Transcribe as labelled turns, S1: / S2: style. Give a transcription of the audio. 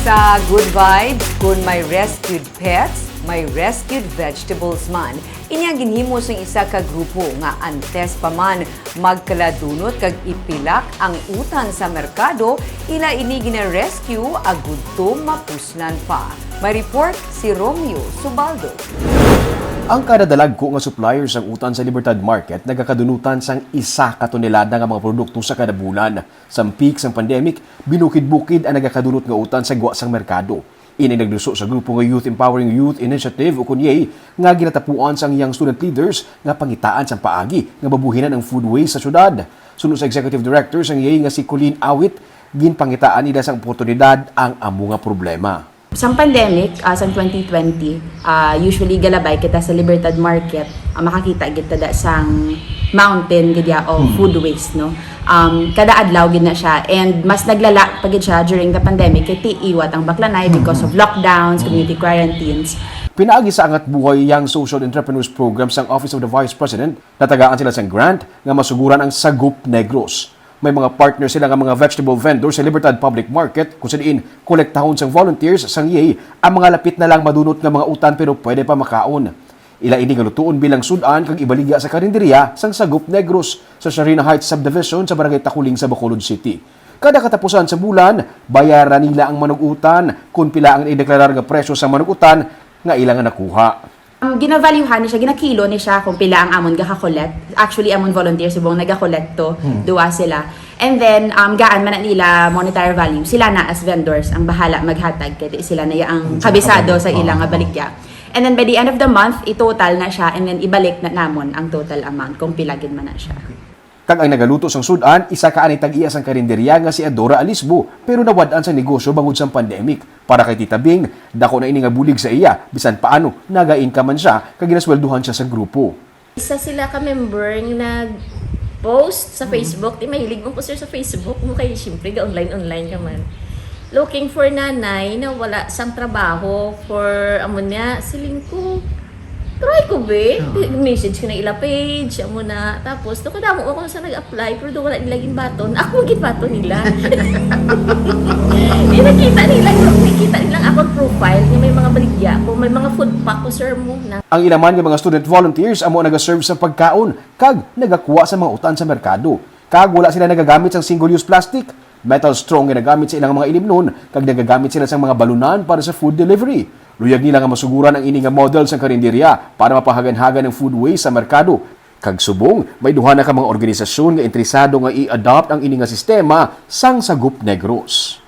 S1: Sa Good Vibes, kung may rescued pets, may rescued vegetables man. Inya ginhimo sa isa ka grupo nga antes pa man magkaladunot kag ipilak ang utan sa merkado, ila ini gina-rescue agud to mapuslan pa. May report si Romeo Subaldo.
S2: Ang kadadalag ko nga suppliers ang utan sa Libertad Market nagakadunutan sang 1 tonelada nga mga produkto sa kada bulan. Sa peak sang pandemic, binukid-bukid ang nagakadunot nga utan sa guwa sang merkado. Ini nagduso sa grupo nga Youth Empowering Youth Initiative o kunyay nga ginatapuan sang young student leaders nga pangitaan sang paagi nga babuhinan ang food waste sa syudad. Sunod sa Executive Director sang yay nga si Colleen Awit, ginpangitaan nila sang oportunidad ang amo nga problema.
S3: Sa pandemic, sa 2020, usually galabay kita sa Libertad Market, makakita kita da sang mountain gidya o food waste, no? Kada adlaw gid na siya, and mas naglala pa gid siya during the pandemic kay tiiwat ang Baklanay because of lockdowns, community quarantines.
S2: Pinaagi sa Angat Buhay Young Social Entrepreneurs Program sang Office of the Vice President, natagaan sila sang grant nga masuguran ang Sagup Negros. May mga partner sila nga mga vegetable vendors sa Libertad Public Market kung saan kolektahon sang volunteers sang yay ang mga lapit na lang madunot nga mga utan pero pwede pa makaon. Ila ini nga lutuon bilang sudan kag ibaligya sa karinderya sang Sagup Negros sa Sharina Heights Subdivision sa Barangay Takuling sa Bacolod City. Kada katapusan sa bulan, bayaran nila ang manugutan kung pila ang ideklarar nga presyo sa manugutan nga ilang nakuha.
S3: Ginavaluehan ni siya, ginakilo ni siya kung pila ang amon gaka-collect. Actually, amon volunteers subong nag-collect to, duwa sila. And then, gaan man na nila monetary value. Sila na as vendors ang bahala maghatag. Kaya sila na ang kabisado sa ilang balikya. And then by the end of the month, i-total na siya and then ibalik na namon ang total amount kung pilagin man na siya.
S2: Kag ang nagaluto sang sudan, isa ka ani tag-iya sang karinderya nga si Adora Alisbo, pero nawad-an sa negosyo bangod sang pandemic. Para kay Tita Bing, dako na ini nga bulig sa iya, bisan paano nagain ka man siya kag ginaswelduhan siya sa grupo.
S4: Isa sila ka member nga nag-post sa Facebook, di mahilig mo poster sa Facebook mo kay syempre ga online ka man. Looking for nanay na wala sang trabaho for amon niya siling ko. Try ko be, message ko na ila page, amo na. Tapos, doon kadamo ako sa nag-apply, pero doon wala nilaging baton. Ako maging baton nila. Nakita nila akong profile, na may mga baligya ko, may mga food pack ko, sir mo na.
S2: Ang ilaman ng mga student volunteers amo nagaserve sa pagkaon, kag nagakuha sa mga utan sa merkado. Kag wala sila nagagamit sang single-use plastic. Metal strong nga nagamit sa ilang mga ilimnon, kag nagagamit sila sa mga balunan para sa food delivery. Luyag nila nga masuguran ang ini nga model sa karinderya para mapahagan-hagan ng food waste sa merkado. Kag subong, may duha na ka mga organisasyon nga interesado nga i-adopt ang ini nga sistema sang Sagup Negros.